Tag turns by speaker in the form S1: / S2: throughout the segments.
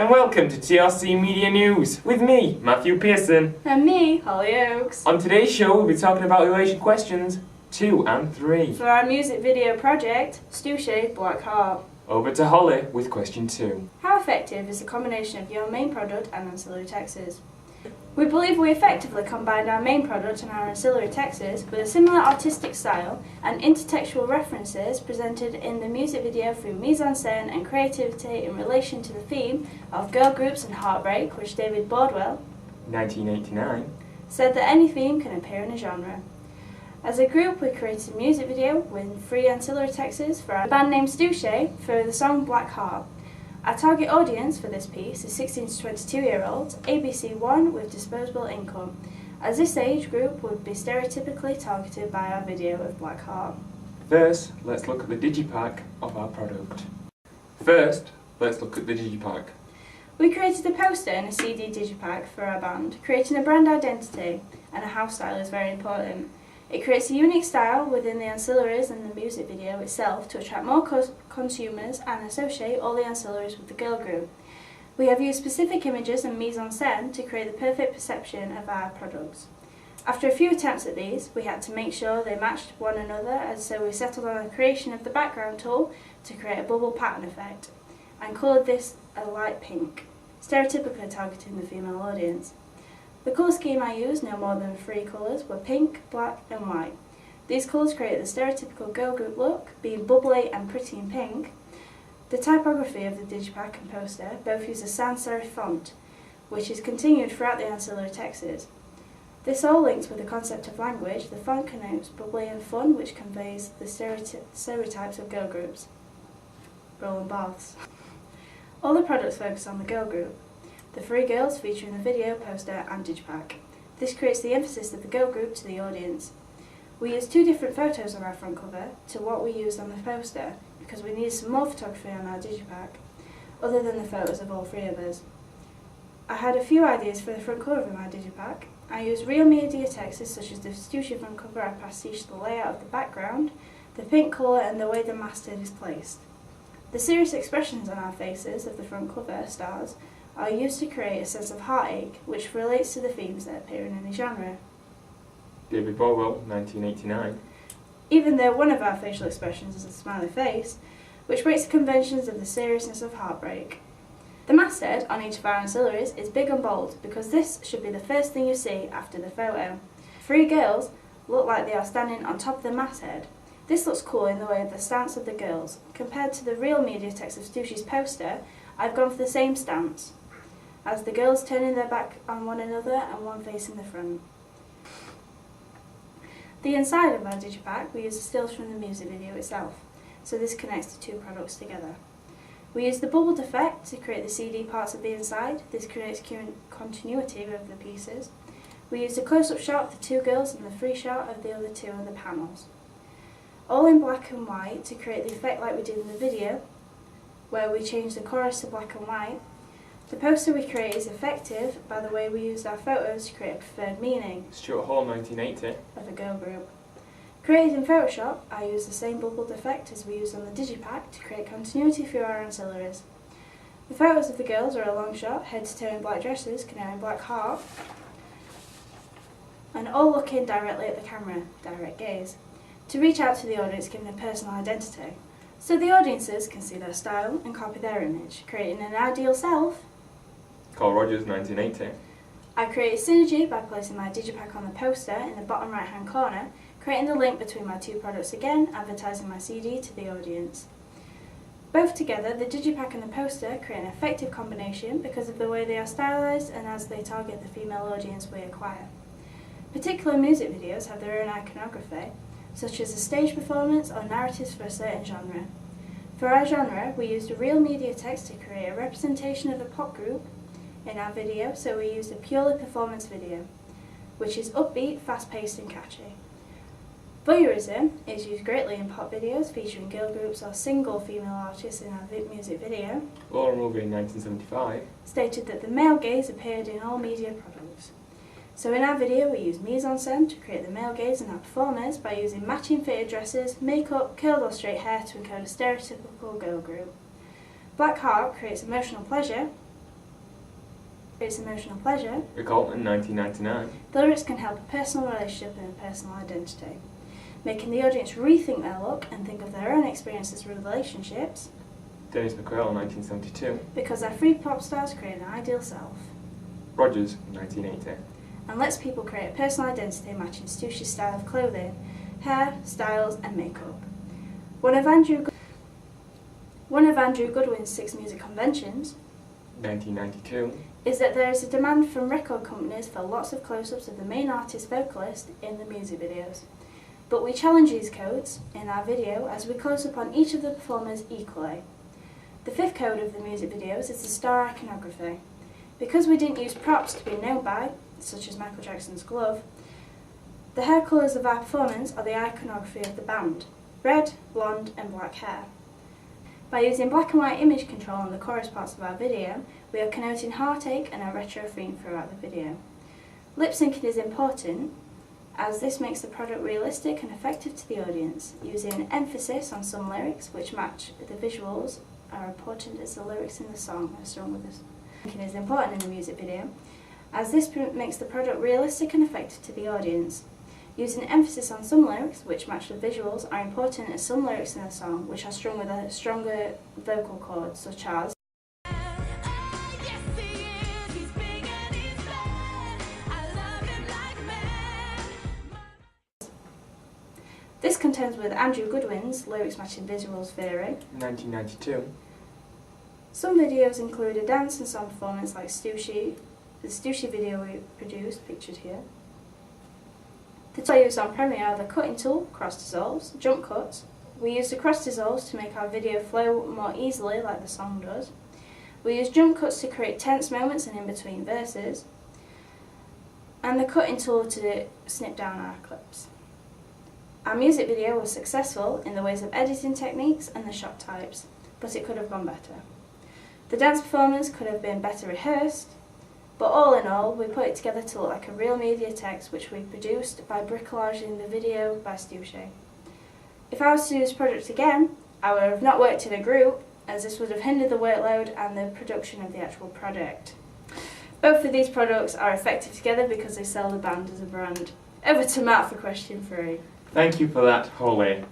S1: and welcome to TRC Media News with me, Matthew Pearson.
S2: And me, Holly Oakes.
S1: On today's show, we'll be talking about relation questions 2 and 3.
S2: For our music video project, Stooshay Black Heart.
S1: Over to Holly with question 2.
S2: How effective is the combination of your main product and ancillary texts? We believe we effectively combined our main product and our ancillary texts with a similar artistic style and intertextual references presented in the music video through mise-en-scène and creativity in relation to the theme of girl groups and heartbreak, which David Bordwell
S1: 1989.
S2: said that any theme can appear in a genre. As a group, we created a music video with 3 ancillary texts for our band name Stooshay for the song Black Heart. Our target audience for this piece is 16 to 22-year-olds, ABC1 with disposable income, as this age group would be stereotypically targeted by our video of Black Heart.
S1: First, let's look at the digipack of our product.
S2: We created a poster and a CD digipack for our band, creating a brand identity, and a house style is very important. It creates a unique style within the ancillaries and the music video itself to attract more consumers and associate all the ancillaries with the girl group. We have used specific images and mise-en-scène to create the perfect perception of our products. After a few attempts at these, we had to make sure they matched one another, and so we settled on the creation of the background tool to create a bubble pattern effect, and coloured this a light pink, stereotypically targeting the female audience. The colour scheme I used, no more than 3 colours, were pink, black and white. These colours create the stereotypical girl group look, being bubbly and pretty in pink. The typography of the digipack and poster both use a sans serif font, which is continued throughout the ancillary texts. This all links with the concept of language. The font connotes bubbly and fun, which conveys the stereotypes of girl groups. Rolling baths. All the products focus on the girl group. The 3 girls feature in the video, poster and digipack. This creates the emphasis of the girl group to the audience. We used 2 different photos on our front cover to what we used on the poster because we needed some more photography on our digipack, other than the photos of all 3 of us. I had a few ideas for the front cover of my digipack. I used real media texts such as the Stooshay front cover. I pastiche the layout of the background, the pink colour and the way the masthead is placed. The serious expressions on our faces of the front cover stars are used to create a sense of heartache, which relates to the themes that appear in any genre.
S1: David Bordwell, 1989.
S2: Even though one of our facial expressions is a smiley face, which breaks the conventions of the seriousness of heartbreak. The masthead on each of our ancillaries is big and bold because this should be the first thing you see after the photo. 3 girls look like they are standing on top of the masthead. This looks cool in the way of the stance of the girls. Compared to the real media text of Stooshay's poster, I've gone for the same stance, as the girls turning their back on one another and one facing the front. The inside of our digipack, we use the stills from the music video itself, so this connects the 2 products together. We use the bubbled effect to create the CD parts of the inside. This creates continuity of the pieces. We used a close-up shot of the 2 girls and the free shot of the other 2 on the panels. All in black and white to create the effect like we did in the video, where we changed the chorus to black and white. The poster we create is effective by the way we used our photos to create a preferred meaning
S1: Stuart Hall, 1980.
S2: of a girl group. Created in Photoshop, I used the same bubbled effect as we used on the digipack to create continuity through our ancillaries. The photos of the girls are a long shot, head to toe in black dresses, carrying Black Heart, and all looking directly at the camera, direct gaze, to reach out to the audience giving a personal identity. So the audiences can see their style and copy their image, creating an ideal self.
S1: Carl Rogers, 1980.
S2: I created synergy by placing my digipack on the poster in the bottom right hand corner, creating the link between my 2 products again, advertising my CD to the audience. Both together, the digipack and the poster create an effective combination because of the way they are stylized and as they target the female audience we acquire. Particular music videos have their own iconography, such as a stage performance or narratives for a certain genre. For our genre, we used a real media text to create a representation of a pop group in our video, so we used a purely performance video, which is upbeat, fast-paced and catchy. Voyeurism is used greatly in pop videos featuring girl groups or single female artists in our music video.
S1: Laura Mulvey, 1975.
S2: Stated that the male gaze appeared in all media products. So in our video we use mise-en-scène to create the male gaze in our performers by using matching fitted dresses, makeup, curled or straight hair to encode a stereotypical girl group. Black Heart creates emotional pleasure Creates emotional pleasure.
S1: Rick Altman, 1999.
S2: The lyrics can help a personal relationship and a personal identity, making the audience rethink their look and think of their own experiences with relationships.
S1: Dennis McCrell, 1972.
S2: Because our free pop stars create an ideal self.
S1: Rogers, 1980.
S2: And lets people create a personal identity matching Stusshy's style of clothing, hair, styles and makeup. One of Andrew Goodwin's 6 music conventions
S1: 1992.
S2: is that there is a demand from record companies for lots of close-ups of the main artist vocalist in the music videos. But we challenge these codes in our video as we close up on each of the performers equally. The 5th code of the music videos is the star iconography. Because we didn't use props to be known by, such as Michael Jackson's glove, the hair colours of our performance are the iconography of the band: red, blonde and black hair. By using black and white image control on the chorus parts of our video, we are connoting heartache and a retro theme throughout the video. Lip syncing is important, as this makes the product realistic and effective to the audience. Using emphasis on some lyrics which match the visuals are important as the lyrics in the song are strong with us. Syncing is important in the music video, as this makes the product realistic and effective to the audience. Using emphasis on some lyrics which match the visuals are important as some lyrics in the song which are strung with a stronger vocal chords, such as This contends with Andrew Goodwin's lyrics matching visuals theory.
S1: 1992.
S2: Some videos include a dance and song performance like the Stusshy video we produced, pictured here. The tools I used on Premiere are the cutting tool, cross dissolves, jump cuts. We use the cross dissolves to make our video flow more easily like the song does. We use jump cuts to create tense moments and in between verses. And the cutting tool to snip down our clips. Our music video was successful in the ways of editing techniques and the shot types, but it could have gone better. The dance performance could have been better rehearsed, but all in all, we put it together to look like a real media text which we produced by bricolaging the video by Stusshy. If I was to do this project again, I would have not worked in a group, as this would have hindered the workload and the production of the actual product. Both of these products are effective together because they sell the band as a brand. Over to Matt for question 3.
S1: Thank you for that, Holly.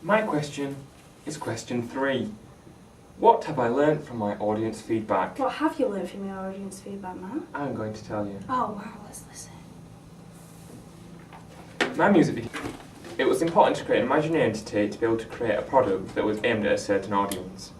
S1: My question is question 3. What have I learnt from my audience feedback?
S2: What have you learned from your audience feedback, Matt?
S1: I'm going to tell you.
S2: Oh wow, let's listen.
S1: My music video. It was important to create an imaginary entity to be able to create a product that was aimed at a certain audience.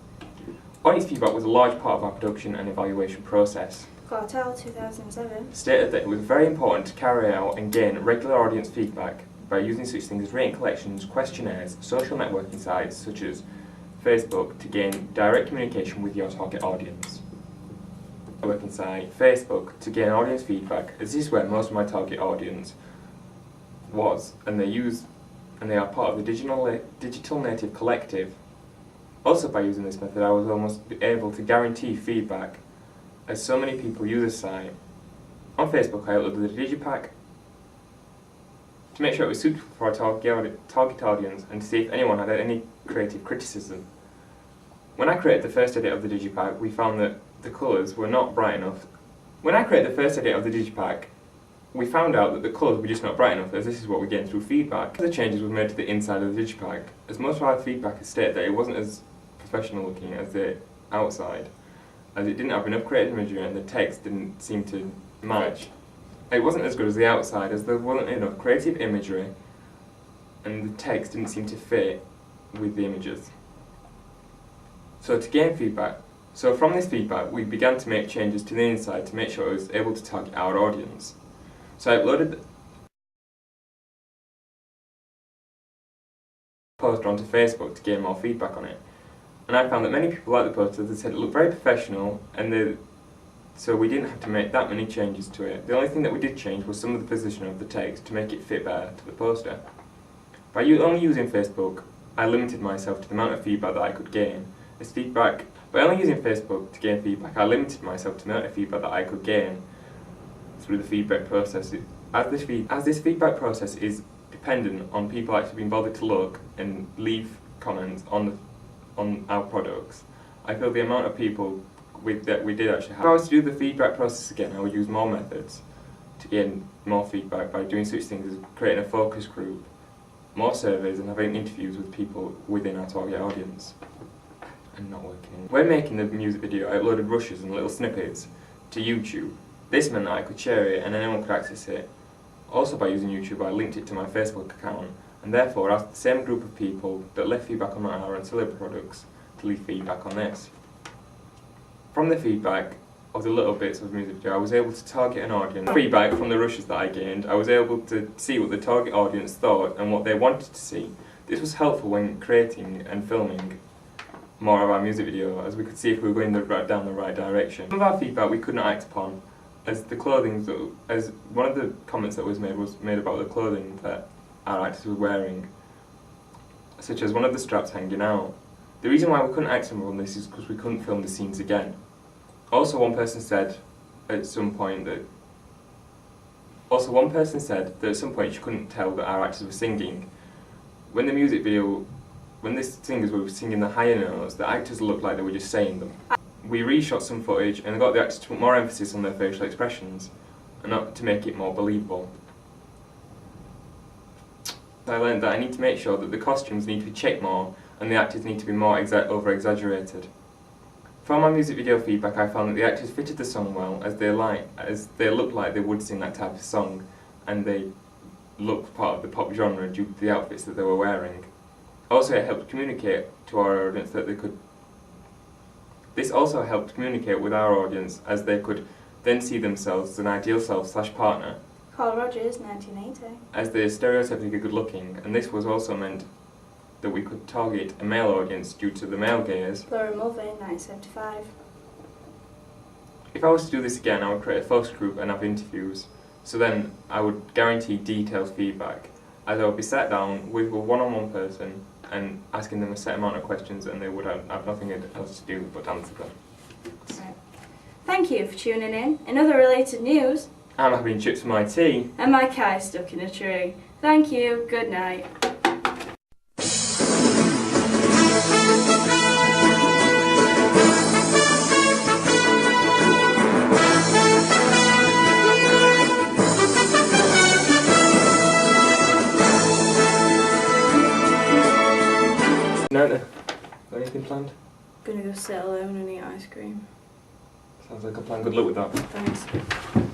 S1: Audience feedback was a large part of our production and evaluation process.
S2: Clartel, 2007.
S1: Stated that it was very important to carry out and gain regular audience feedback by using such things as rating collections, questionnaires, social networking sites such as Facebook to gain direct communication with your target audience. Networking site, Facebook, to gain audience feedback, as this is where most of my target audience was, and they are part of the digital native collective. Also, by using this method, I was almost able to guarantee feedback, as so many people use this site. On Facebook, I uploaded the Digipack to make sure it was suitable for our target audience and to see if anyone had any creative criticism. When I created the first edit of the Digipack, we found that the colours were not bright enough. When I created the first edit of the Digipack, we found out that the colours were just not bright enough, as this is what we get through feedback. The changes were made to the inside of the Digipack, as most of our feedback has stated that it wasn't as professional looking as the outside, as it didn't have enough creative imagery and the text didn't seem to match. It wasn't as good as the outside, as there wasn't enough creative imagery and the text didn't seem to fit with the images. So to gain feedback, from this feedback we began to make changes to the inside to make sure it was able to target our audience. So I uploaded the poster onto Facebook to gain more feedback on it. And I found that many people liked the poster. They said it looked very professional, and so we didn't have to make that many changes to it. The only thing that we did change was some of the position of the text to make it fit better to the poster. By only using Facebook, I limited myself to the amount of feedback that I could gain. By only using Facebook to gain feedback, I limited myself to the amount of feedback that I could gain through the feedback process. As this feedback process is dependent on people actually being bothered to look and leave comments on our products, I feel the amount of people we did actually have. If I was to do the feedback process again, I would use more methods to gain more feedback by doing such things as creating a focus group, more surveys, and having interviews with people within our target audience. And not working. When making the music video, I uploaded rushes and little snippets to YouTube. This meant that I could share it and anyone could access it. Also, by using YouTube, I linked it to my Facebook account, and therefore asked the same group of people that left feedback on our ancillary products to leave feedback on this. From the feedback of the little bits of the music video, I was able to target an audience. Feedback from the rushes that I gained, I was able to see what the target audience thought and what they wanted to see. This was helpful when creating and filming more of our music video, as we could see if we were going down the right direction. Some of our feedback we could not act upon, as one of the comments that was made about the clothing that our actors were wearing, such as one of the straps hanging out. The reason why we couldn't act on this is because we couldn't film the scenes again. Also, one person said at some point that at some point she couldn't tell that our actors were singing. When the music video, when the singers were singing the higher notes, the actors looked like they were just saying them. We reshot some footage and got the actors to put more emphasis on their facial expressions, and not to make it more believable. I learned that I need to make sure that the costumes need to be checked more and the actors need to be more over-exaggerated. From my music video feedback, I found that the actors fitted the song well, as they looked like they would sing that type of song, and they looked part of the pop genre due to the outfits that they were wearing. Also, it helped communicate to our audience that they could. This also helped communicate with our audience, as they could then see themselves as an ideal self/partner.
S2: Carl Rogers, 1980.
S1: As they're stereotypically good-looking, and this was also meant that we could target a male audience due to the male gaze.
S2: Laura Mulvey, 1975.
S1: If I was to do this again, I would create a focus group and have interviews, so then I would guarantee detailed feedback, as I would be sat down with a one-on-one person and asking them a set amount of questions, and they would have nothing else to do but answer them.
S2: Right. Thank you for tuning in. In other related news,
S1: I'm having chips for my tea.
S2: and my car is stuck in a tree. Thank you, good night.
S1: No, got anything planned?
S2: Gonna go sit alone and eat ice cream.
S1: Sounds like a plan. Good luck with that.
S2: Thanks.